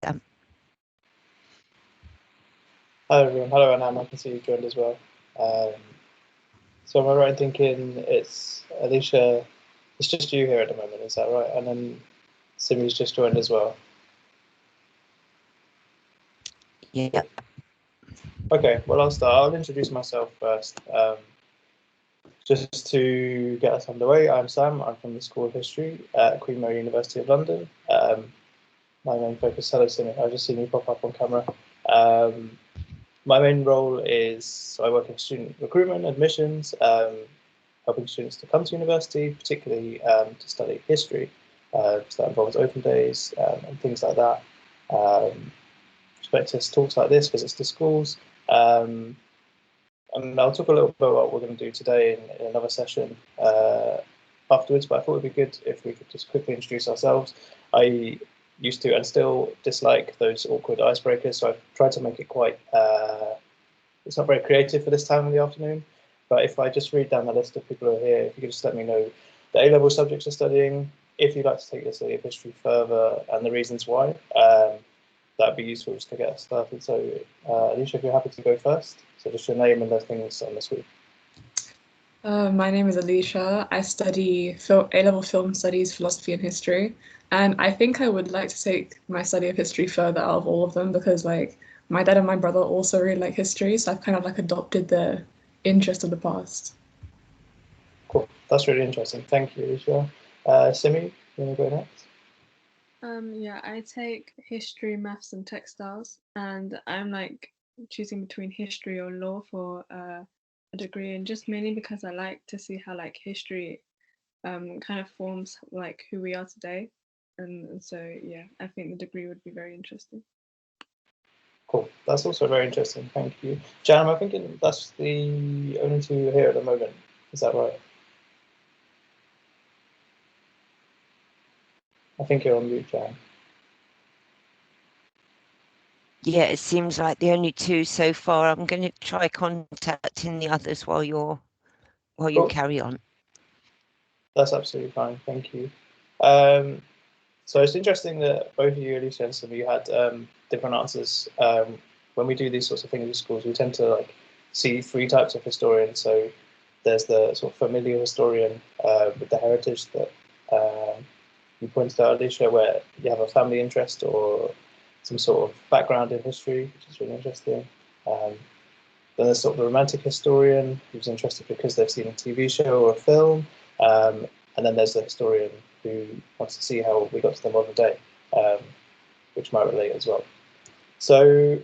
Hi everyone, hello Anam, I can see you joined as well. So am I right in thinking it's Alicia, it's just you here at the moment, is that right? And then Simi's just joined as well. Yeah. Okay, well I'll start. I'll introduce myself first. Just to get us underway, I'm Sam, I'm from the School of History at Queen Mary University of London. My main focus, hello Simi, I've just seen you pop up on camera. My main role is, so I work in student recruitment, admissions, helping students to come to university, particularly to study history. So that involves open days and things like that. Prospectus talks like this, visits to schools. And I'll talk a little bit about what we're going to do today in another session afterwards, but I thought it would be good if we could just quickly introduce ourselves. I used to and still dislike those awkward icebreakers, so I've tried to make it quite, it's not very creative for this time of the afternoon, but if I just read down the list of people who are here, if you could just let me know the A-level subjects you're studying, if you'd like to take the study of history further, and the reasons why, that'd be useful just to get us started. So Alicia, if you're happy to go first, so just your name and the things on the screen. My name is Alicia. I study A-level film studies, philosophy and history. And I think I would like to take my study of history further out of all of them because like my dad and my brother also really like history. So I've kind of like adopted the interest of the past. Cool, that's really interesting. Thank you, Alicia. Simi, you want to go next? Yeah, I take history, maths and textiles, and I'm like choosing between history or law for a degree, and just mainly because I like to see how like history kind of forms like who we are today, and so yeah, I think the degree would be very interesting. Cool, that's also very interesting, thank you. Jan, am I thinking that's the only two here at the moment, is that right? I think you're on mute, Jan. Yeah, it seems like the only two so far. I'm going to try contacting the others while you carry on. That's absolutely fine, thank you. So it's interesting that both of you, Alicia and Simi, you had different answers. When we do these sorts of things in schools, we tend to like see three types of historians. So there's the sort of familiar historian with the heritage that you pointed out, Alicia, where you have a family interest or some sort of background in history, which is really interesting. Then there's sort of the romantic historian who's interested because they've seen a TV show or a film. And then there's the historian who wants to see how we got to the modern day, which might relate as well. So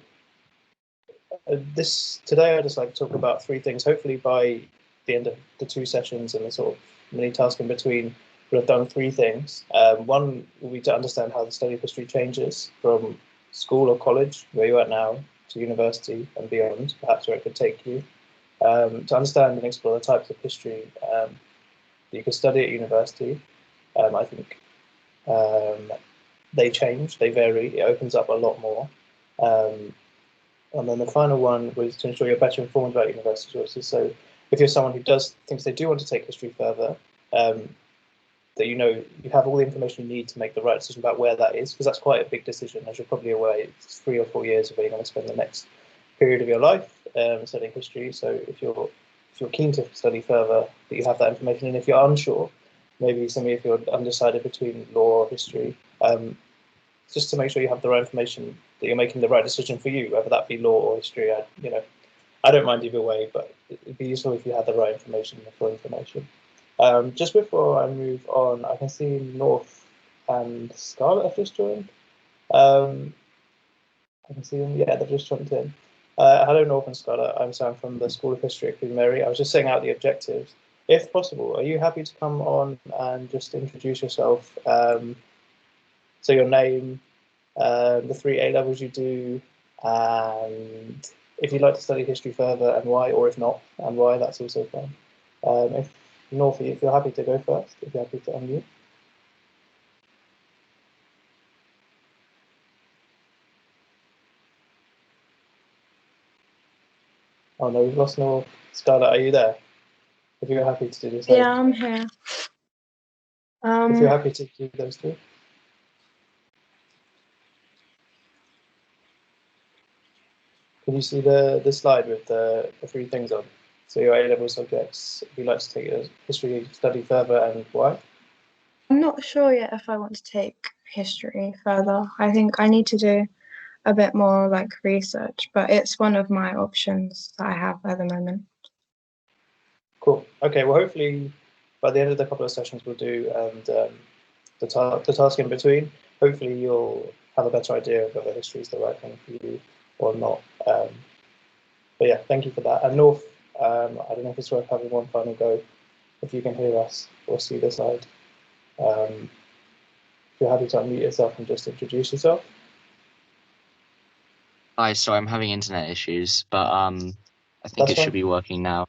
today I'd just like to talk about three things. Hopefully by the end of the two sessions and the sort of mini task in between, we'll have done three things. One will be to understand how the study of history changes from school or college, where you're at now, to university and beyond, perhaps where it could take you. To understand and explore the types of history that you can study at university. I think they change, they vary, it opens up a lot more. And then the final one was to ensure you're better informed about university choices. So if you're someone who thinks they do want to take history further, that you know you have all the information you need to make the right decision about where that is, because that's quite a big decision. As you're probably aware, it's 3 or 4 years of where you're going to spend the next period of your life studying history. So if you're keen to study further, that you have that information, and if you're unsure, maybe if you're undecided between law or history, just to make sure you have the right information, that you're making the right decision for you, whether that be law or history. I don't mind either way, but it'd be useful if you had the right information, the full information. Just before I move on, I can see North and Scarlett have just joined. I can see them, yeah, they've just jumped in. Hello, North and Scarlett. I'm Sam from the School of History at Queen Mary. I was just setting out the objectives. If possible, are you happy to come on and just introduce yourself? So your name, the 3 A levels you do, and if you'd like to study history further and why, or if not, and why, that's also fine. If North, if you're happy to go first, if you're happy to unmute. Oh no, we've lost North. Scarlett, are you there? If you're happy to do this. Yeah, I'm here. If you're happy to do those two. Can you see the slide with the three things on? So your A-level subjects, if you'd like to take a history study further, and why? I'm not sure yet if I want to take history further. I think I need to do a bit more like research, but it's one of my options that I have at the moment. Cool. Okay, well, hopefully by the end of the couple of sessions we'll do, and the task in between, hopefully you'll have a better idea of whether history is the right thing for you or not. But yeah, thank you for that. And North, I don't know if it's worth having one final go, if you can hear us or see the slide. If you're happy to unmute yourself and just introduce yourself. Hi, sorry, I'm having internet issues, but I think That's it fine. should be working now.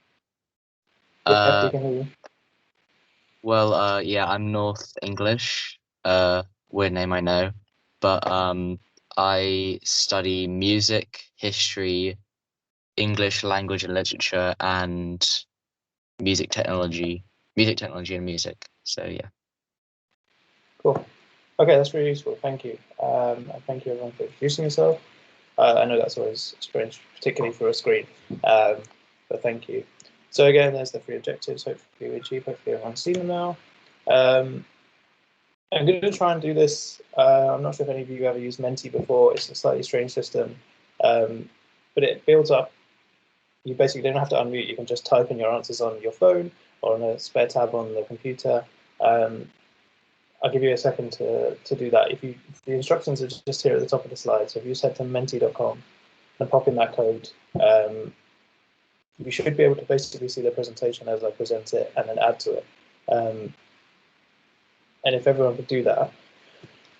Yeah, we can hear you. Well, yeah, I'm North English. Weird name, I know, but I study music, history, English language and literature, and music technology and music. So yeah. Cool. Okay, that's really useful. Thank you. And thank you everyone for introducing yourself. I know that's always strange, particularly for a screen, but thank you. So again, there's the three objectives. Hopefully we achieve. Hopefully everyone's seen them now. I'm going to try and do this. I'm not sure if any of you ever used Mentee before. It's a slightly strange system, but it builds up. You basically don't have to unmute. You can just type in your answers on your phone or on a spare tab on the computer. I'll give you a second to do that. If the instructions are just here at the top of the slide. So if you head to mentee.com and pop in that code, you should be able to basically see the presentation as I present it and then add to it. And if everyone could do that,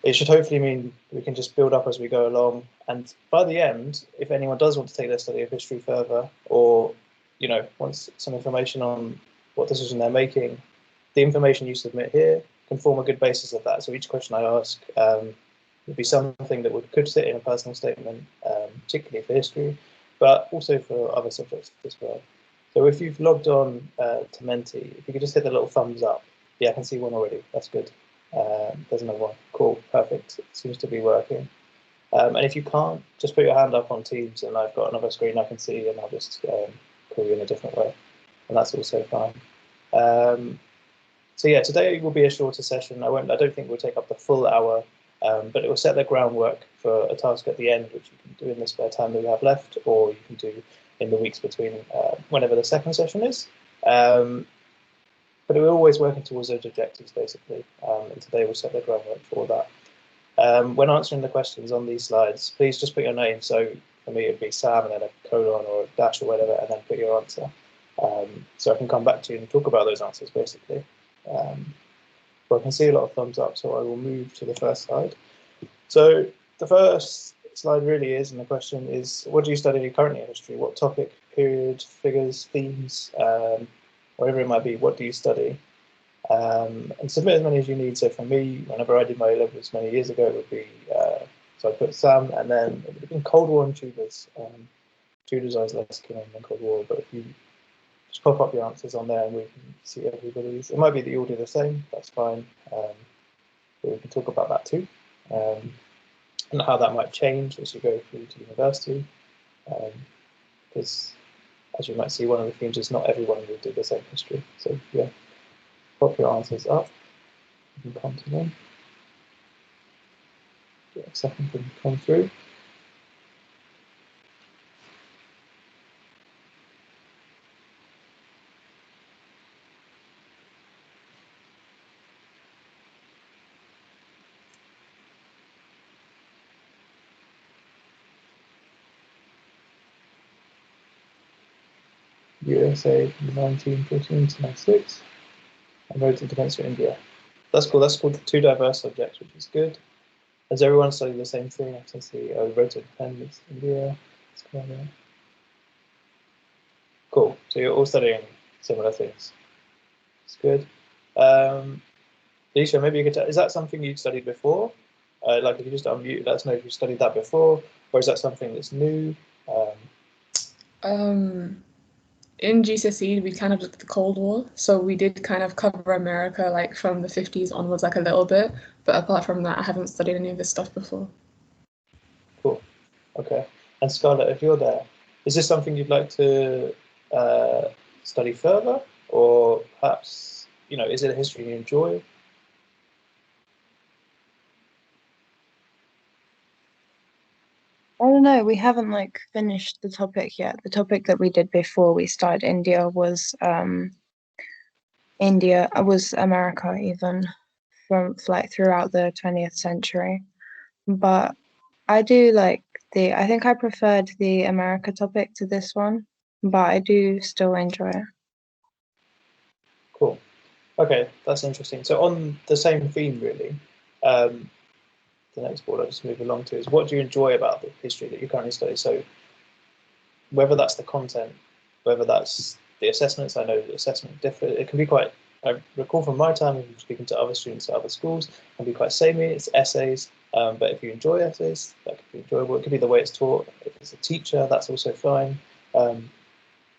it should hopefully mean we can just build up as we go along. And by the end, if anyone does want to take their study of history further, or wants some information on what decision they're making, the information you submit here can form a good basis of that. So each question I ask would be something that could sit in a personal statement, particularly for history, but also for other subjects as well. So if you've logged on to Mentee, if you could just hit the little thumbs up. Yeah, I can see one already. That's good. There's another one. Cool, perfect. It seems to be working. And if you can't, just put your hand up on Teams, and I've got another screen I can see, and I'll just call you in a different way, and that's also fine. So yeah, today will be a shorter session. I don't think we'll take up the full hour, but it will set the groundwork for a task at the end, which you can do in the spare time that you have left, or you can do in the weeks between whenever the second session is. But we're always working towards those objectives, basically, and today we'll set the groundwork for that. When answering the questions on these slides, please just put your name. So for me, it'd be Sam, and then a colon or a dash or whatever, and then put your answer. So I can come back to you and talk about those answers, basically. But I can see a lot of thumbs up, so I will move to the first slide. So the first slide really is, and the question is, what do you study currently in history? What topic, period, figures, themes, whatever it might be, what do you study? And submit as many as you need. So for me, whenever I did my A-levels many years ago, it would be, so I put Sam, and then it would have been Cold War and Tudors. Tudors I was less keen on than Cold War, but if you just pop up your answers on there and we can see everybody's. It might be that you all do the same, that's fine. But we can talk about that too. And how that might change as you go through to university. Because as you might see, one of the themes is not everyone will do the same history. So yeah, pop your answers up. You can come to them. Get a second to come through. USA from 1914 to 96, and roads and defence for India. That's cool. That's called two diverse subjects, which is good. Has everyone studied the same thing? I can see roads and defence, India. Cool. So you're all studying similar things. It's good. Alicia, maybe you could tell, is that something you studied before? Like if you just unmute, let us know if you studied that before, or is that something that's new? In GCSE, we kind of looked at the Cold War, so we did kind of cover America like from the 50s onwards, like a little bit. But apart from that, I haven't studied any of this stuff before. Cool. Okay. And Scarlett, if you're there, is this something you'd like to study further, or perhaps, is it a history you enjoy? I don't know, we haven't like finished the topic yet. The topic that we did before we started India was America, even from like throughout the 20th century. But I do like I think I preferred the America topic to this one, but I do still enjoy it. Cool. Okay, that's interesting. So on the same theme, really, the next board I'll just move along to is, what do you enjoy about the history that you currently study? So whether that's the content, whether that's the assessments, I know the assessment differ. It can be quite, I recall from my time speaking to other students at other schools, it can be quite samey, it's essays, but if you enjoy essays, that could be enjoyable. It could be the way it's taught. If it's a teacher, that's also fine. But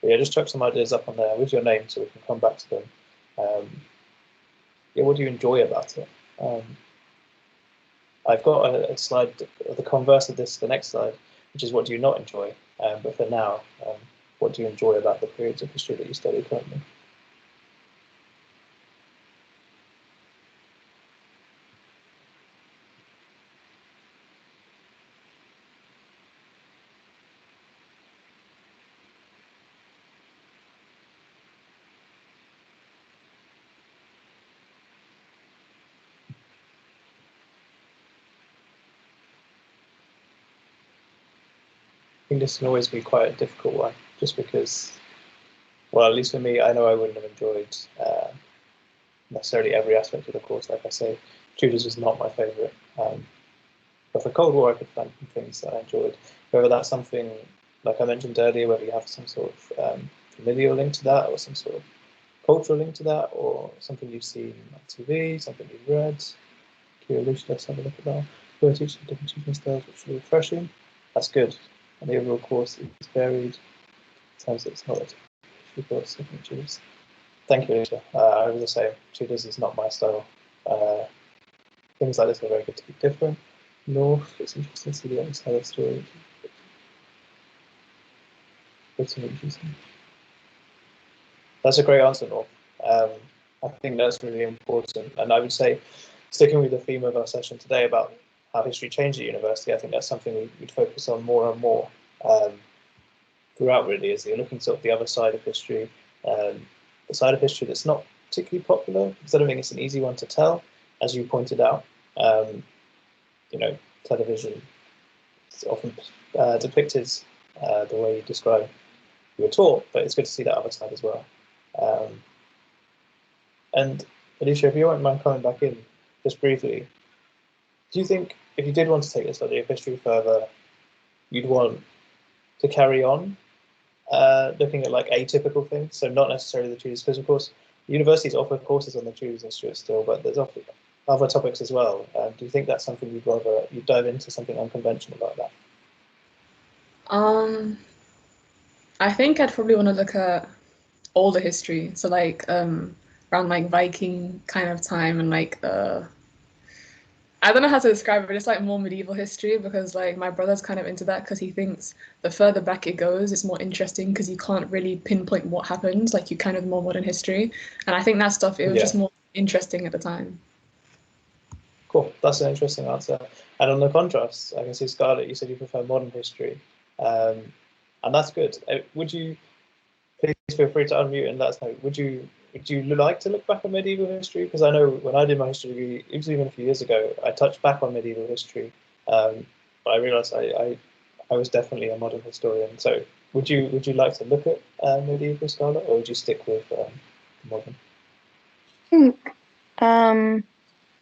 yeah, just chuck some ideas up on there with your name so we can come back to them. Yeah, what do you enjoy about it? I've got a slide, the converse of this, the next slide, which is what do you not enjoy? But for now, what do you enjoy about the periods of history that you study currently? I think this can always be quite a difficult one, just because, well, at least for me, I know I wouldn't have enjoyed necessarily every aspect of the course. Like I say, Tudors was not my favourite. But for Cold War, I could find some things that I enjoyed. Whether that's something, like I mentioned earlier, whether you have some sort of familial link to that, or some sort of cultural link to that, or something you've seen on TV, something you've read. Alicia, let's have a look at that. We're teaching different teaching styles, which is refreshing. That's good. And the overall course is varied. Sometimes it's not. We've got signatures. Thank you, Alicia. I was the same. Tudors is not my style. Things like this are very good to be different. North, it's interesting to see the other side of the story. That's a great answer, North. I think that's really important. And I would say, sticking with the theme of our session today about how history changed at university, I think that's something we'd focus on more and more throughout, really, as you're looking sort of the other side of history, the side of history that's not particularly popular, because I don't think it's an easy one to tell, as you pointed out. Television is often depicted the way you describe you were taught, but it's good to see that other side as well. And Alicia, if you won't mind coming back in just briefly, do you think if you did want to take the study of history further, you'd want to carry on looking at like atypical things, so not necessarily the Tudors, because of course universities offer courses on the Tudors and Stuarts still, but there's often other topics as well. Do you think that's something you'd dive into, something unconventional like that? I think I'd probably want to look at all the history, so like around like Viking kind of time, and like I don't know how to describe it, it's like more medieval history, because like my brother's kind of into that, because he thinks the further back it goes, it's more interesting because you can't really pinpoint what happens, like you kind of more modern history. And I think that stuff, it was just more interesting at the time. Cool, that's an interesting answer. And on the contrast, I can see Scarlett, you said you prefer modern history, and that's good. Would you, please feel free to unmute and let us know, would you like to look back at medieval history? Because I know when I did my history degree, it was even a few years ago, I touched back on medieval history, but I realised I was definitely a modern historian. So would you like to look at medieval, Scarlett, or would you stick with modern? I think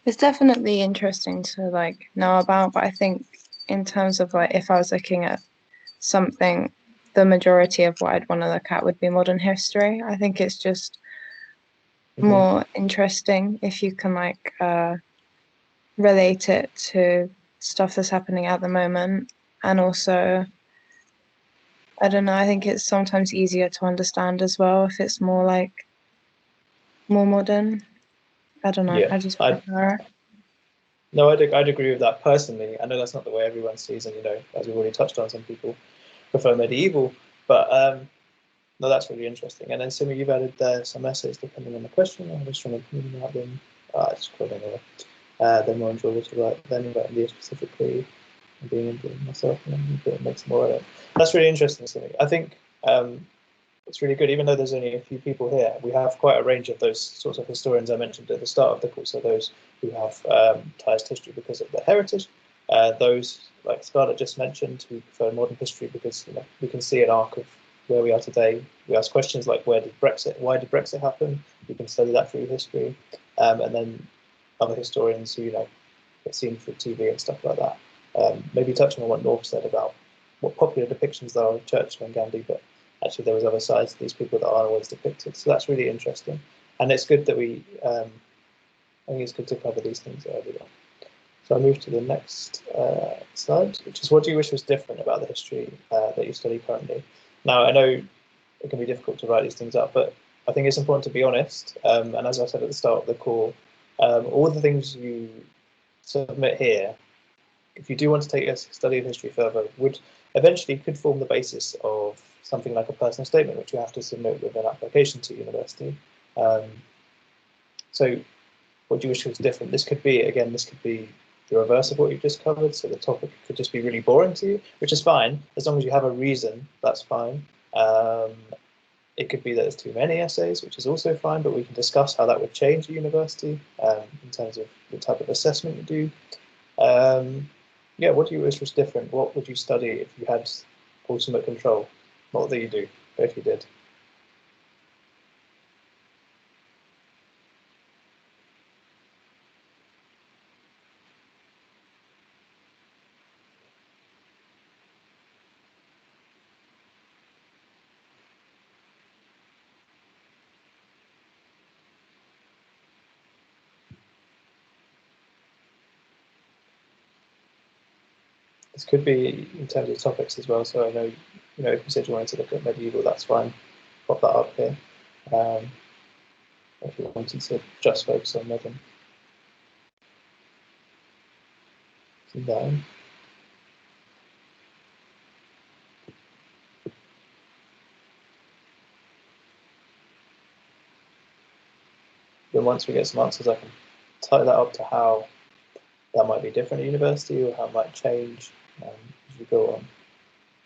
it's definitely interesting to like know about, but I think in terms of like if I was looking at something, the majority of what I'd want to look at would be modern history. I think it's just more interesting if you can like relate it to stuff that's happening at the moment, and also I don't know, I think it's sometimes easier to understand as well if it's more like more modern. I don't know. Yeah, I just prefer it. No, I'd agree with that personally. I know that's not the way everyone sees, and as we've already touched on, some people prefer medieval, but no, that's really interesting. And then Simi, you've added some essays depending on the question. I'm just trying to think about them. Just quoting they're more enjoyable to write than about India specifically, and being Indian myself, and it makes more of it. That's really interesting, Simi. I think it's really good, even though there's only a few people here. We have quite a range of those sorts of historians I mentioned at the start of the course. So those who have ties to history because of their heritage, those like Scarlett just mentioned who prefer modern history because we can see an arc of where we are today. We ask questions like why did Brexit happen? We can study that through history, and then other historians who get seen through TV and stuff like that. Maybe touching on what North said about what popular depictions there are of Churchill and Gandhi, but actually there was other sides to these people that aren't always depicted. So that's really interesting, and it's good that we. I think it's good to cover these things early on. So I move to the next slide, which is what do you wish was different about the history that you study currently? Now I know it can be difficult to write these things up, but I think it's important to be honest. And as I said at the start of the call, all the things you submit here, if you do want to take a study of history further, could form the basis of something like a personal statement, which you have to submit with an application to university. So what do you wish was different? This could be the reverse of what you just covered. So the topic could just be really boring to you, which is fine. As long as you have a reason, that's fine. It could be that there's too many essays, which is also fine, but we can discuss how that would change the university in terms of the type of assessment you do. What do you wish was different? What would you study if you had ultimate control? Not that you do, but if you did. This could be in terms of topics as well. So I know, if you said you wanted to look at medieval, that's fine. Pop that up here. If you wanted to just focus on modern. Then once we get some answers, I can tie that up to how that might be different at university or how it might change as you go on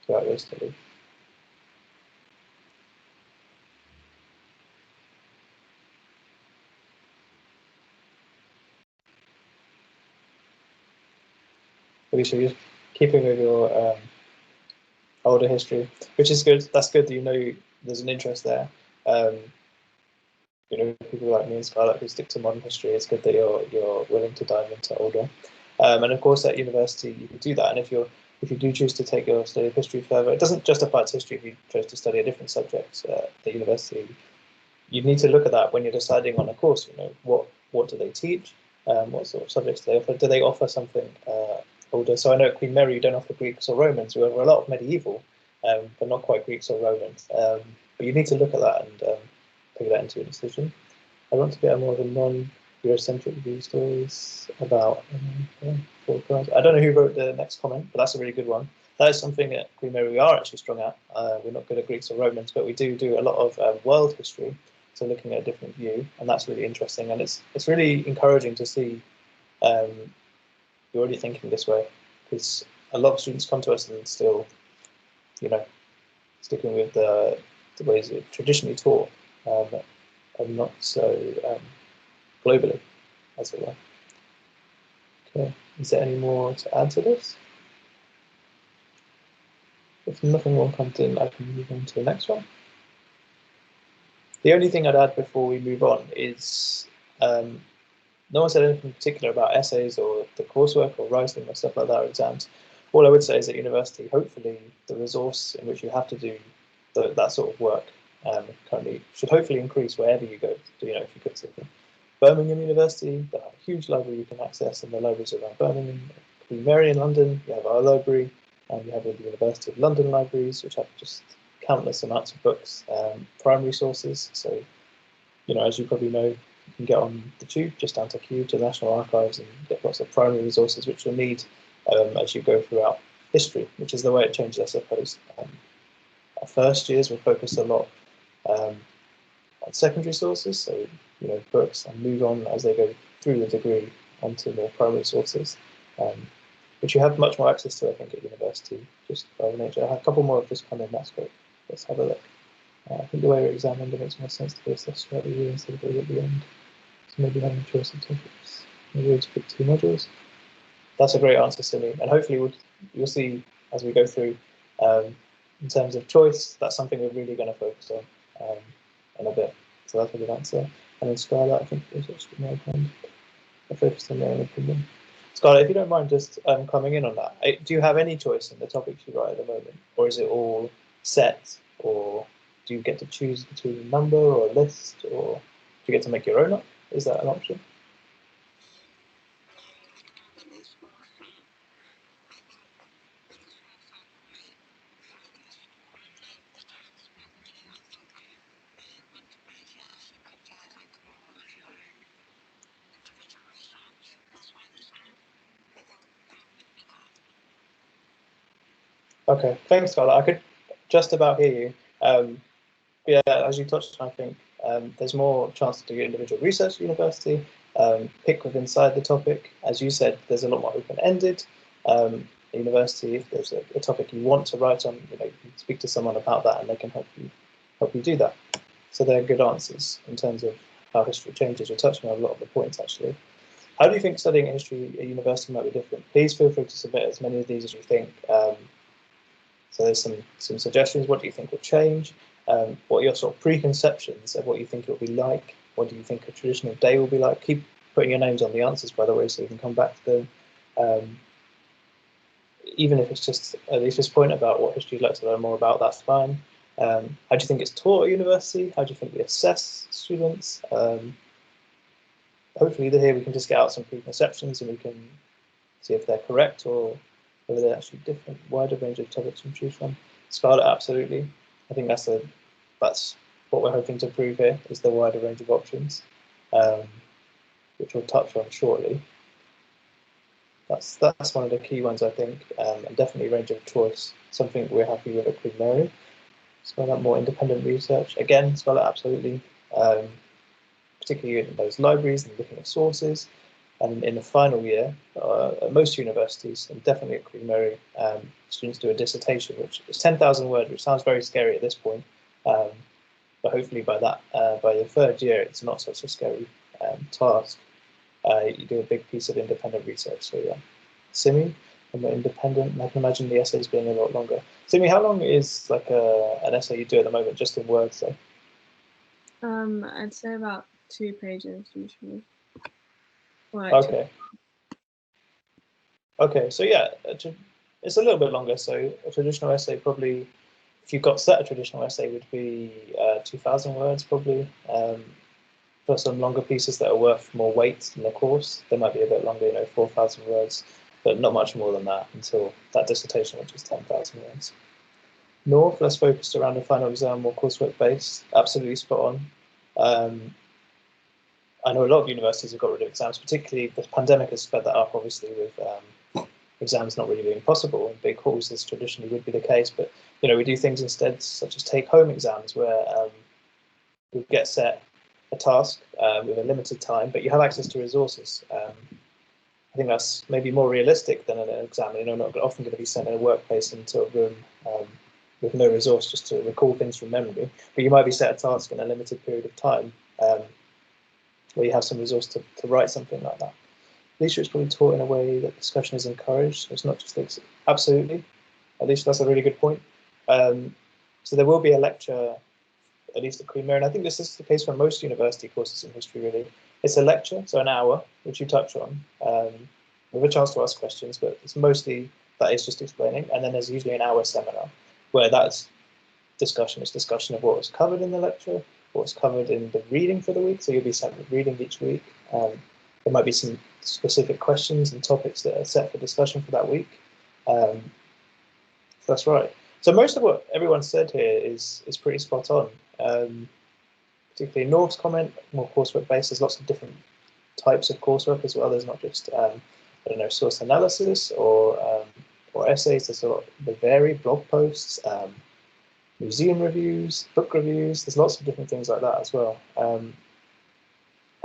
throughout your study. Alicia, you're keeping with your older history, which is good. That's good that there's an interest there. People like me and Scarlett who stick to modern history, it's good that you're willing to dive into older. And of course, at university, you can do that. And if you do choose to take your study of history further, it doesn't just apply to history. If you chose to study a different subject at university, you need to look at that when you're deciding on a course. What do they teach? What sort of subjects do they offer? Do they offer something older? So I know at Queen Mary you don't offer Greeks or Romans. We offer a lot of medieval, but not quite Greeks or Romans. But you need to look at that and take that into your decision. I want to get more of a non-Eurocentric view stories about. I don't know who wrote the next comment, but that's a really good one. That is something at Queen Mary we are actually strong at. We're not good at Greeks or Romans, but we do a lot of world history, so looking at a different view, and that's really interesting. And it's really encouraging to see you're already thinking this way, because a lot of students come to us and still, sticking with the ways it's traditionally taught, and not so globally, as it were. Okay, is there any more to add to this? If nothing more comes in, I can move on to the next one. The only thing I'd add before we move on is no one said anything particular about essays or the coursework or writing or stuff like that or exams. All I would say is at university, hopefully the resource in which you have to do that sort of work currently should hopefully increase wherever you go. If you go to Birmingham University, they have a huge library you can access, and the libraries around Birmingham. Queen Mary in London, you have our library, and you have the University of London libraries, which have just countless amounts of books, primary sources. So, as you probably know, you can get on the tube just down to Kew to the National Archives and get lots of primary resources which you'll need as you go throughout history, which is the way it changes, I suppose. Our first years will focus a lot on secondary sources, so books, and move on as they go through the degree onto more primary sources, which you have much more access to, I think, at university, just by nature. I have a couple more of this come in, that's great. Let's have a look. I think the way we're examined, it makes more sense to be assessed throughout the year instead of really at the end. So maybe having a choice of topics. Maybe we'll pick 2 modules. That's a great answer, Simi. And hopefully you'll see as we go through, in terms of choice, that's something we're really going to focus on in a bit. So that's a good answer. And then Scarlett, I think was actually my hand. I focused on their own opinion. Scarlett, if you don't mind just coming in on that, do you have any choice in the topics you write at the moment? Or is it all set? Or do you get to choose between a number or a list? Or do you get to make your own up? Is that an option? Okay, thanks, Scarlett. I could just about hear you. Yeah, as you touched on, I think there's more chance to do individual research at university, pick with inside the topic. As you said, there's a lot more open-ended. At university, if there's a topic you want to write on, you can speak to someone about that and they can help you do that. So they're good answers in terms of how history changes. You're touching on a lot of the points, actually. How do you think studying history at university might be different? Please feel free to submit as many of these as you think. So there's some suggestions. What do you think will change? What are your sort of preconceptions of what you think it will be like? What do you think a traditional day will be like? Keep putting your names on the answers, by the way, so you can come back to them. Even if it's just Alicia's point about what history you'd like to learn more about, that's fine. How do you think it's taught at university? How do you think we assess students? Hopefully here we can just get out some preconceptions and we can see if they're correct or whether they're actually different, wider range of topics to choose from. Scarlett, absolutely. I think that's what we're hoping to prove here, is the wider range of options, which we'll touch on shortly. That's one of the key ones, I think, and definitely range of choice, something we're happy with at Queen Mary. Scarlett, more independent research. Again, Scarlett, absolutely. Particularly in those libraries and looking at sources. And in the final year, at most universities, and definitely at Queen Mary, students do a dissertation, which is 10,000 words, which sounds very scary at this point. But hopefully by the 3rd year, it's not such a scary task. You do a big piece of independent research. So yeah, Simi, I'm independent, and I can imagine the essays being a lot longer. Simi, how long is like an essay you do at the moment, just in words, though? I'd say about 2 pages usually. Okay. Okay, so yeah, it's a little bit longer. So a traditional essay probably, if you've got set, a traditional essay would be 2,000 words probably. For some longer pieces that are worth more weight in the course, they might be a bit longer, 4,000 words, but not much more than that until that dissertation, which is 10,000 words. North, less focused around the final exam, more coursework based. Absolutely spot on. I know a lot of universities have got rid of exams, particularly the pandemic has sped that up, obviously, with exams not really being possible in big halls, as traditionally would be the case. But, we do things instead, such as take-home exams, where we get set a task with a limited time, but you have access to resources. I think that's maybe more realistic than an exam. Not often going to be sent in a workplace into a room with no resource just to recall things from memory. But you might be set a task in a limited period of time, where you have some resource to write something like that. Alicia is probably taught in a way that discussion is encouraged. So it's not just absolutely. Alicia, that's a really good point. So there will be a lecture, at least at Queen Mary, and I think this is the case for most university courses in history, really. It's a lecture, so an hour, which you touch on, with a chance to ask questions, but it's mostly that is just explaining, and then there's usually an hour seminar, where that's discussion of what was covered in the lecture, what's covered in the reading for the week. So you'll be sent with reading each week. There might be some specific questions and topics that are set for discussion for that week. That's right. So most of what everyone said here is pretty spot on. particularly North's comment, more coursework based. There's lots of different types of coursework as well. There's not just I don't know, source analysis or essays. There's a lot. They vary. Blog posts, museum reviews, book reviews. There's lots of different things like that as well.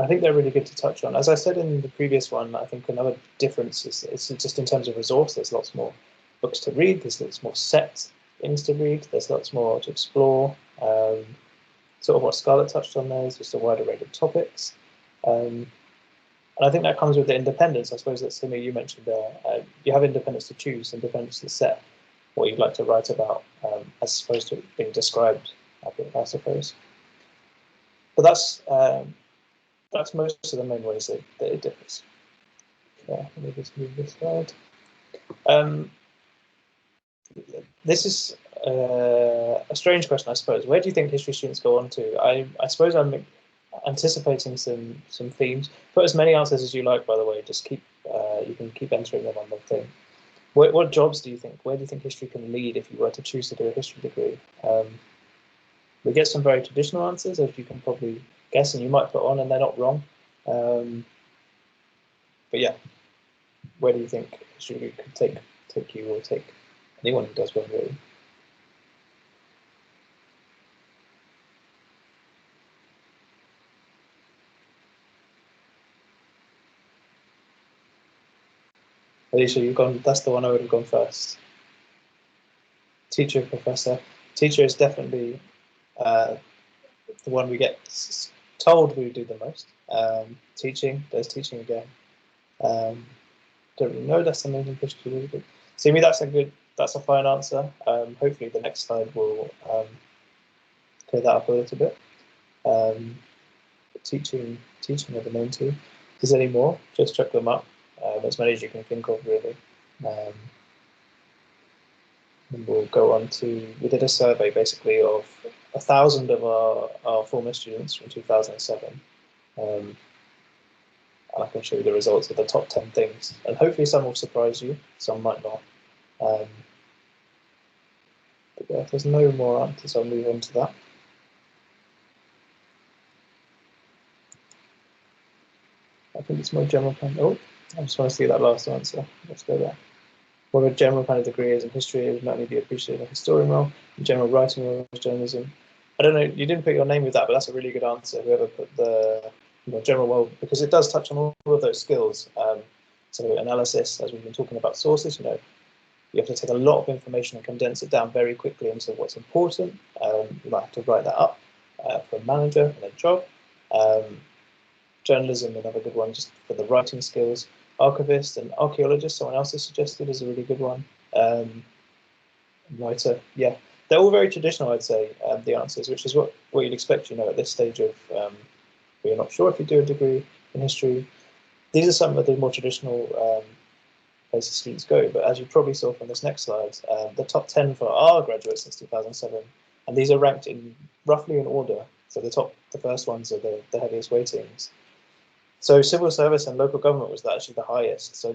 I think they're really good to touch on. As I said in the previous one, I think another difference is it's just in terms of resource. There's lots more books to read. There's lots more set things to read. There's lots more to explore. Sort of what Scarlett touched on there is just a wider range of topics. And I think that comes with the independence. I suppose that Simi, you mentioned there. You have independence to choose, independence to set what you'd like to write about, as opposed to being described, I suppose. But that's most of the main ways that it differs. Yeah, let me just move this slide. This is a strange question, I suppose. Where do you think history students go on to? I suppose I'm anticipating some themes. Put as many answers as you like, by the way. Just keep you can keep entering them on the thing. What jobs do you think? Where do you think history can lead if you were to choose to do a history degree? We get some very traditional answers, as you can probably guess, and you might put on, and they're not wrong. But yeah, where do you think history could take you, or take anyone who does well, really? Alicia, you've gone. That's the one I would have gone first. Teacher, professor. Teacher is definitely the one we get told we do the most. Teaching, there's teaching again. Don't really know. That's something in history really good. See me, that's a fine answer. Hopefully the next slide will clear that up a little bit. Teaching are the main two. If there's any more, just check them up. As many as you can think of, really. And we'll go on to, we did a survey basically of 1,000 of our former students from 2007. And I can show you the results of the top 10 things. And hopefully some will surprise you, some might not. But yeah, if there's no more answers, I'll move on to that. I think it's more general kind of, oh, I just want to see that last answer. Let's go there. What a general kind of degree is in history, it would not only be appreciated in a historian role, in general writing role, journalism. I don't know, you didn't put your name with that, but that's a really good answer, whoever put the general role, because it does touch on all of those skills. So analysis, as we've been talking about sources, you have to take a lot of information and condense it down very quickly into what's important. You might have to write that up for a manager in a job. Journalism, another good one, just for the writing skills. Archivist and archaeologist, someone else has suggested, is a really good one. Writer, yeah, they're all very traditional, I'd say, the answers, which is what you'd expect, at this stage of where you're not sure if you do a degree in history. These are some of the more traditional places students go, but as you probably saw from this next slide, the top 10 for our graduates since 2007, and these are ranked in roughly in order. So the first ones are the heaviest weightings. So civil service and local government was actually the highest. So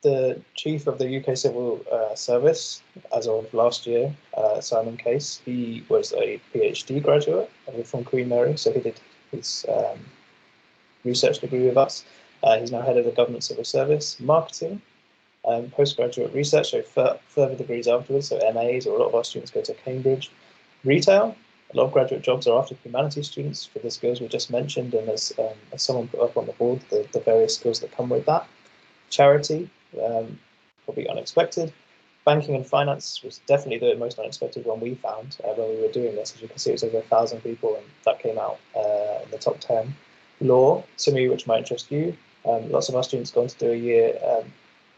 the chief of the UK Civil Service, as of last year, Simon Case, he was a PhD graduate from Queen Mary, so he did his research degree with us. He's now head of the government civil service, marketing, postgraduate research, so further degrees afterwards, so MAs, or a lot of our students go to Cambridge. Retail, a lot of graduate jobs are after humanities students for the skills we just mentioned, and as someone put up on the board, the various skills that come with that. Charity, probably unexpected. Banking and finance was definitely the most unexpected one we found when we were doing this. As you can see, it was over 1,000 people, and that came out in the top 10. Law, similarly, which might interest you. Lots of our students go on to do a year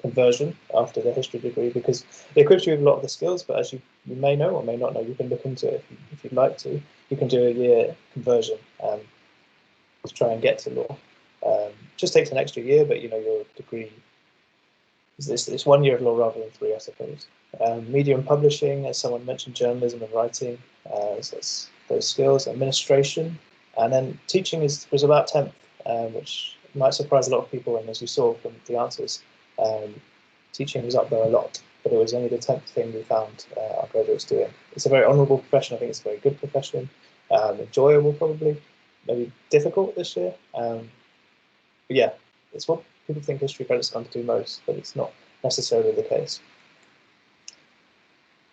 conversion after their history degree, because it equips you with a lot of the skills, but as you may know or may not know, you can look into it if you'd like to. You can do a year conversion to try and get to law. Just takes an extra year, but your degree is this 1 year of law rather than 3, I suppose. Media and publishing, as someone mentioned, journalism and writing, so that's those skills. Administration, and then teaching was about 10th, which might surprise a lot of people, and as you saw from the answers, teaching was up there a lot, but it was only the 10th thing we found our graduates doing. It's a very honourable profession. I think it's a very good profession, enjoyable probably, maybe difficult this year. But yeah, it's what people think history credits are going to do most, but it's not necessarily the case.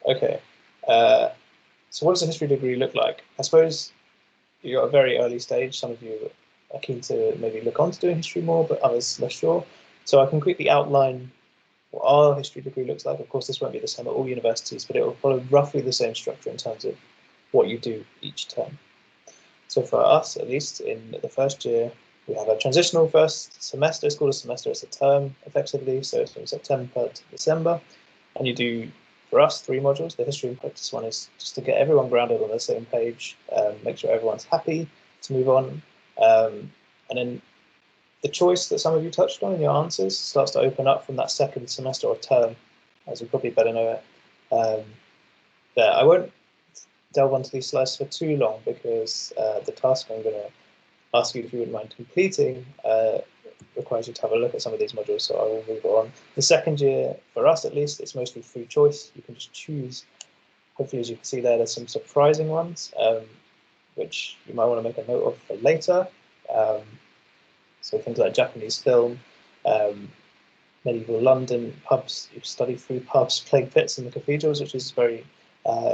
Okay, so what does a history degree look like? I suppose you're at a very early stage. Some of you are keen to maybe look on to doing history more, but others less sure. So I can quickly outline what our history degree looks like. Of course, this won't be the same at all universities, but it will follow roughly the same structure in terms of what you do each term. So for us, at least in the first year, we have a transitional first semester. It's called a semester, it's a term effectively. So it's from September to December. And you do, for us, 3 modules. The history and practice one is just to get everyone grounded on the same page, make sure everyone's happy to move on. And then the choice that some of you touched on in your answers starts to open up from that second semester or term, as you probably better know it. There, I won't delve onto these slides for too long because the task I'm going to ask you if you wouldn't mind completing requires you to have a look at some of these modules, so I will move on. The second year, for us at least, it's mostly free choice. You can just choose. Hopefully, as you can see there, there's some surprising ones, which you might want to make a note of for later. So things like Japanese film, medieval London, pubs. You study through pubs, playing pits in the cathedrals, which is very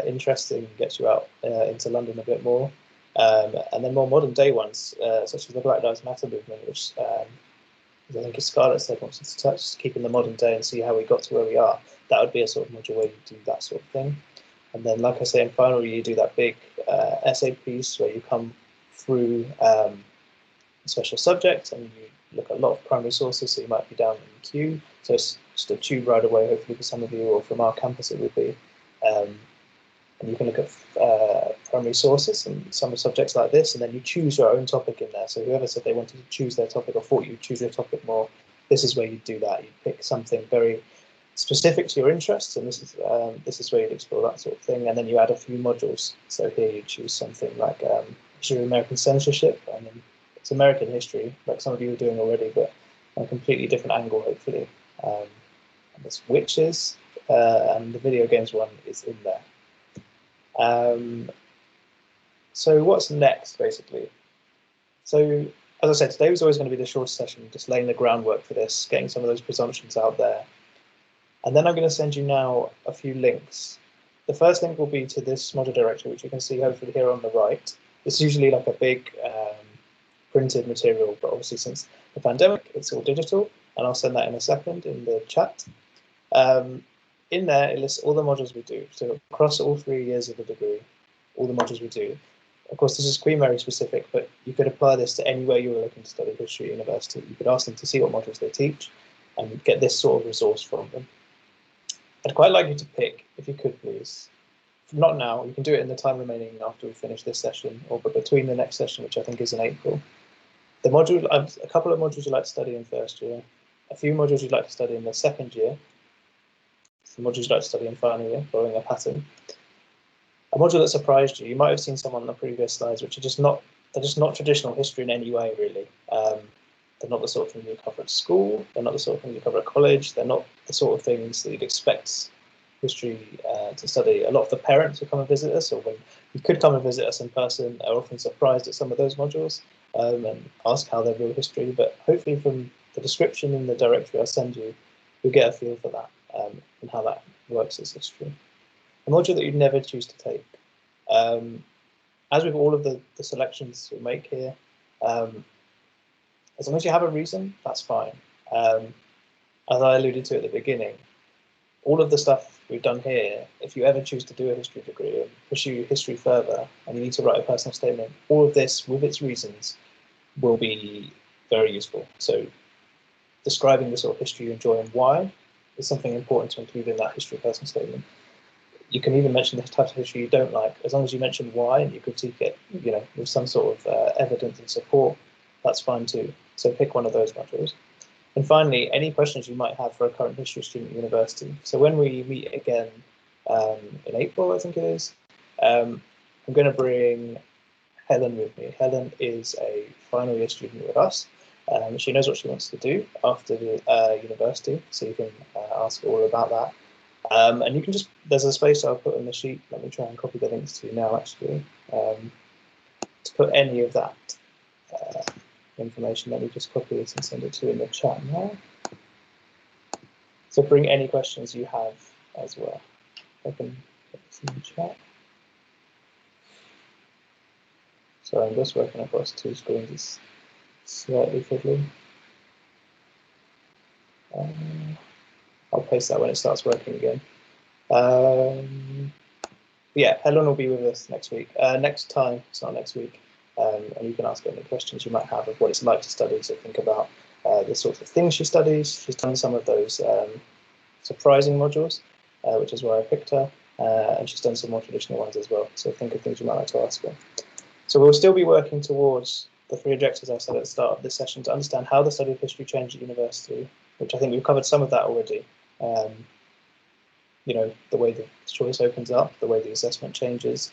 interesting, gets you out into London a bit more. And then more modern day ones, such as the Black Lives Matter movement, which I think as Scarlett said, wants to touch, keeping the modern day and see how we got to where we are. That would be a sort of module where you do that sort of thing. And then, like I say, in final year, you do that big essay piece where you come through a special subject and you look at a lot of primary sources, so you might be down in the queue. So it's just a tube ride away, hopefully for some of you, or from our campus it would be. And you can look at primary sources and some subjects like this, and then you choose your own topic in there. So whoever said they wanted to choose their topic or thought you'd choose your topic more, this is where you do that. You pick something very specific to your interests, and this is where you'd explore that sort of thing. And then you add a few modules. So here you choose something like history of American censorship, and then it's American history, like some of you are doing already, but on a completely different angle, hopefully. And there's witches, and the video games one is in there. So what's next, basically? So, as I said, today was always going to be the shortest session, just laying the groundwork for this, getting some of those presumptions out there. And then I'm going to send you now a few links. The first link will be to this module directory, which you can see hopefully here on the right. It's usually like a big printed material, but obviously since the pandemic, it's all digital, and I'll send that in a second in the chat. In there, it lists all the modules we do. So across all 3 years of the degree, all the modules we do. Of course, this is Queen Mary specific, but you could apply this to anywhere you were looking to study history at university. You could ask them to see what modules they teach and get this sort of resource from them. I'd quite like you to pick, if you could please, not now, you can do it in the time remaining after we finish this session, or but between the next session, which I think is in April. The module, a couple of modules you'd like to study in first year, a few modules you'd like to study in the second year, some modules you'd like to study in final year, following a pattern. A module that surprised you, you might have seen some on the previous slides, which are just not, they're just not traditional history in any way, really. They're not the sort of things you cover at school, they're not the sort of things you cover at college, they're not the sort of things that you'd expect history to study. A lot of the parents who come and visit us, or when you could come and visit us in person, are often surprised at some of those modules and ask how they're real history, but hopefully from the description in the directory I'll send you, you'll get a feel for that and how that works as history. A module that you'd never choose to take. As with all of the selections we make here, as long as you have a reason, that's fine. As I alluded to at the beginning, all of the stuff we've done here, if you ever choose to do a history degree and pursue history further, and you need to write a personal statement, all of this, with its reasons, will be very useful. So describing the sort of history you enjoy and why is something important to include in that history personal statement. You can even mention the types of history you don't like, as long as you mention why and you critique it, you know, with some sort of evidence and support, that's fine too. So pick one of those modules. And finally, any questions you might have for a current history student at university. So when we meet again in April, I think it is, I'm going to bring Helen with me. Helen is a final year student with us. She knows what she wants to do after the university, so you can ask her all about that. And you can just, there's a space I'll put in the sheet. Let me try and copy the links to you now, actually, to put any of that information. Let me just copy this and send it to you in the chat now. So bring any questions you have as well. I can put this in the chat. So I'm just working across 2 screens. It's slightly fiddly. I'll paste that when it starts working again. Yeah, Helen will be with us next week. Next time, it's not next week. And you can ask any questions you might have of what it's like to study. So think about the sorts of things she studies. She's done some of those surprising modules, which is why I picked her. And she's done some more traditional ones as well. So think of things you might like to ask her. So we'll still be working towards the 3 objectives I said at the start of this session to understand how the study of history changed at university, which I think we've covered some of that already. You know, the way the choice opens up, the way the assessment changes,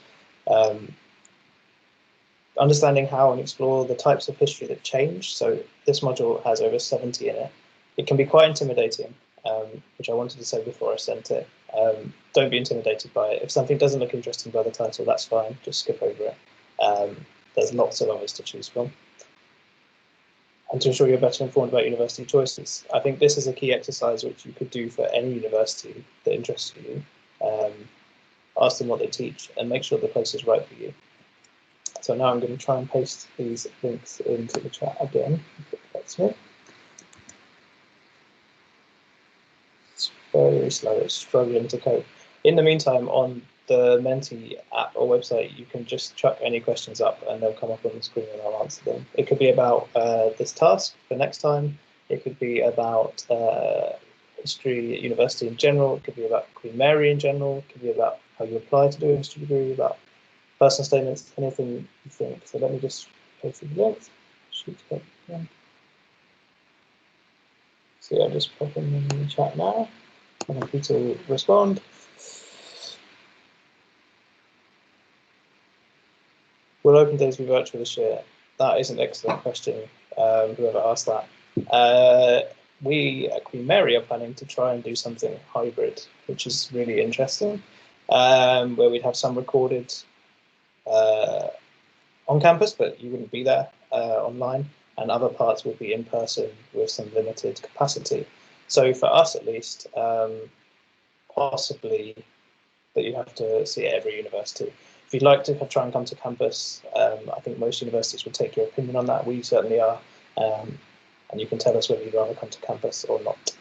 understanding how and explore the types of history that change. So this module has over 70 in it. It can be quite intimidating, which I wanted to say before I sent it. Don't be intimidated by it. If something doesn't look interesting by the title, that's fine, just skip over it. There's lots of others to choose from. And to ensure you're better informed about university choices, I think this is a key exercise which you could do for any university that interests you. Ask them what they teach and make sure the place is right for you. So now I'm going to try and paste these links into the chat again. That's it. It's very slow, it's struggling to cope. In the meantime, on the Mentee app or website, you can just chuck any questions up and they'll come up on the screen and I'll answer them. It could be about this task for next time. It could be about history at university in general. It could be about Queen Mary in general. It could be about how you apply to do a history degree, about personal statements, anything you think. So let me just paste the links. So yeah, just pop them in the chat now and then Peter will respond. Will open days be virtual this year? That is an excellent question, whoever asked that. We at Queen Mary are planning to try and do something hybrid, which is really interesting, where we'd have some recorded on campus, but you wouldn't be there online, and other parts would be in person with some limited capacity. So for us at least, possibly that you have to see at every university. If you'd like to try and come to campus, I think most universities would take your opinion on that. We certainly are, and you can tell us whether you'd rather come to campus or not.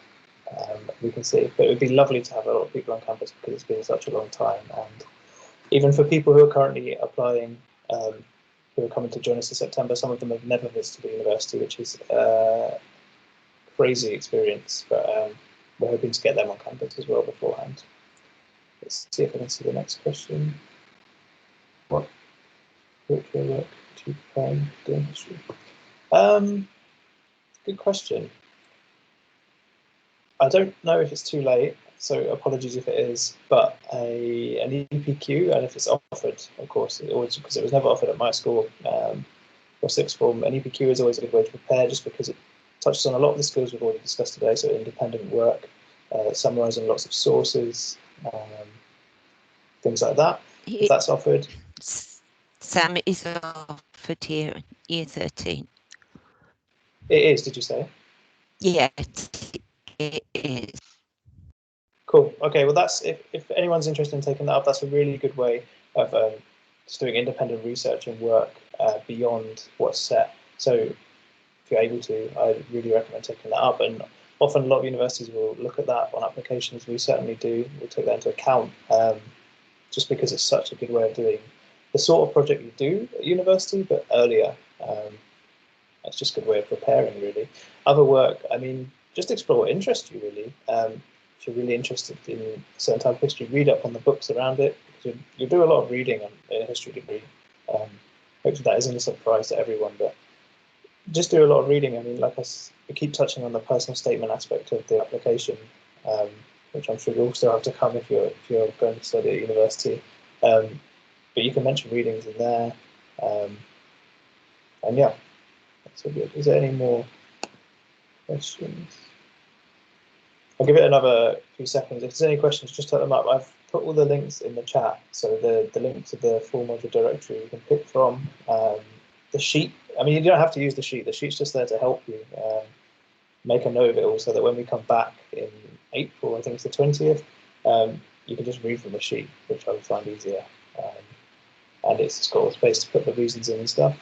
We can see, but it would be lovely to have a lot of people on campus because it's been such a long time. And even for people who are currently applying, who are coming to join us in September, some of them have never visited a university, which is a crazy experience, but we're hoping to get them on campus as well beforehand. Let's see if I can see the next question. What virtual work to prepare doing history? Good question. I don't know if it's too late, so apologies if it is, but an EPQ, and if it's offered, of course, because it was never offered at my school or sixth form, an EPQ is always a good way to prepare just because it touches on a lot of the skills we've already discussed today, so independent work, summarising lots of sources, things like that. If that's offered. Sam is offered here, year 13. It is, did you say? Yeah, it is. Cool. Okay, well, that's if anyone's interested in taking that up, that's a really good way of just doing independent research and work beyond what's set. So if you're able to, I really recommend taking that up. And often a lot of universities will look at that on applications. We certainly do. We'll take that into account just because it's such a good way of doing the sort of project you do at university, but earlier. It's just a good way of preparing, really. Other work, I mean, just explore what interests you, really. If you're really interested in a certain type of history, read up on the books around it, because you do a lot of reading on a history degree. Hopefully that isn't a surprise to everyone, but just do a lot of reading. I mean, like we keep touching on the personal statement aspect of the application, which I'm sure you'll still have to come if you're going to study at university. But you can mention readings in there. And yeah, that's all good. Is there any more questions? I'll give it another few seconds. If there's any questions, just type them up. I've put all the links in the chat. So the link to the full module directory you can pick from. The sheet I mean, you don't have to use the sheet. The sheet's just there to help you make a note of it all, so that when we come back in April, I think it's the 20th, you can just read from the sheet, which I would find easier. And it's got a space to put the reasons in and stuff.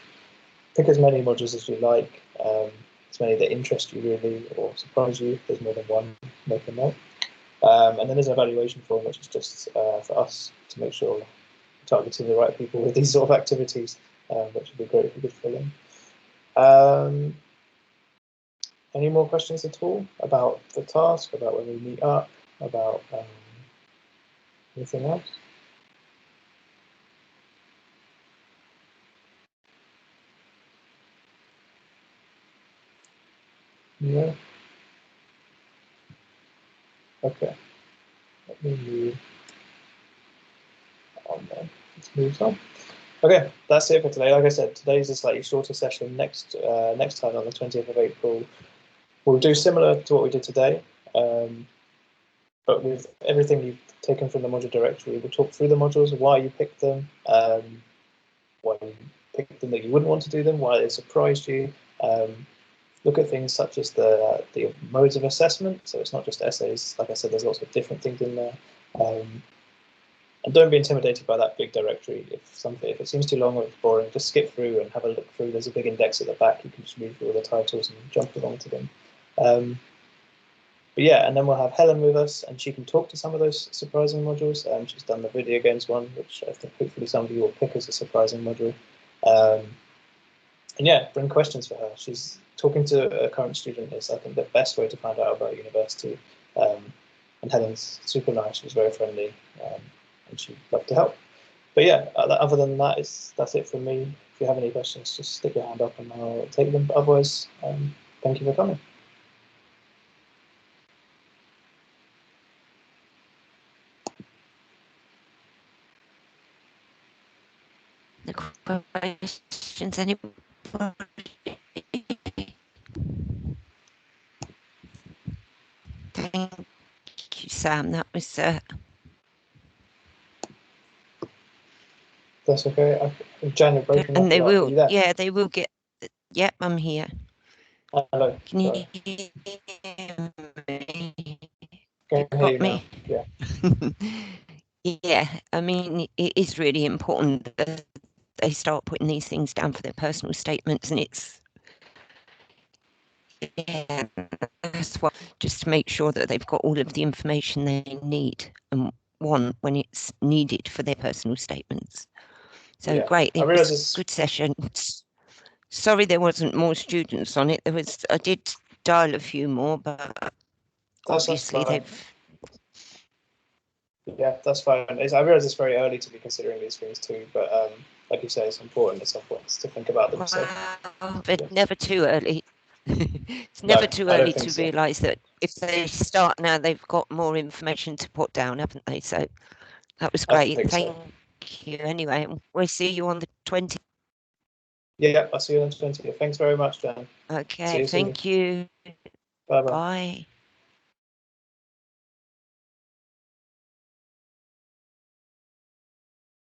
Pick as many modules as you like, as many that interest you really or surprise you. If there's more than one, make a note. And then there's an evaluation form, which is just for us to make sure we're targeting the right people with these sort of activities, which would be great if we could fill in. Any more questions at all about the task, about when we meet up, about anything else? Yeah. Okay. Let me move on then. Let's move on. Okay, that's it for today. Like I said, today's a slightly shorter session. Next time on the 20th of April, we'll do similar to what we did today, but with everything you've taken from the module directory. We'll talk through the modules, why you picked them, why you picked them that you wouldn't want to do them, why they surprised you. Look at things such as the modes of assessment. So it's not just essays. Like I said, there's lots of different things in there. And don't be intimidated by that big directory. If it seems too long or it's boring, just skip through and have a look through. There's a big index at the back. You can just read through all the titles and jump along to them. But yeah, and then we'll have Helen with us, and she can talk to some of those surprising modules. She's done the video games one, which I think hopefully some of you will pick as a surprising module. And yeah, bring questions for her. She's talking to a current student is, I think, the best way to find out about university. And Helen's super nice. She's very friendly. And she'd love to help. But yeah, other than that, that's it from me. If you have any questions, just stick your hand up and I'll take them. But otherwise, thank you for coming. The questions, anybody? Thank you, Sam. That was That's okay. Jan, you're breaking and up. they will. You there? Yeah, they will get. Yep, I'm here. Hello. Can you Sorry. hear me? Can hear you now. Yeah. Yeah, I mean, it is really important that they start putting these things down for their personal statements, and it's that's what, just to make sure that they've got all of the information they need and want when it's needed for their personal statements. So Yeah. great, I it realise was it's a good session. Sorry there wasn't more students on it. I did dial a few more, but obviously they've. Yeah, that's fine. I realise it's very early to be considering these things too, but like you say, it's important at some points to think about them. Well, So, but yeah. never too early. It's never too early to realise that if they start now, they've got more information to put down, haven't they? So that was great. Thank you. Anyway, we'll see you on the 20th. Yeah, I'll see you on the 20th. Thanks very much, Dan. Okay, thank you. Bye-bye. Bye.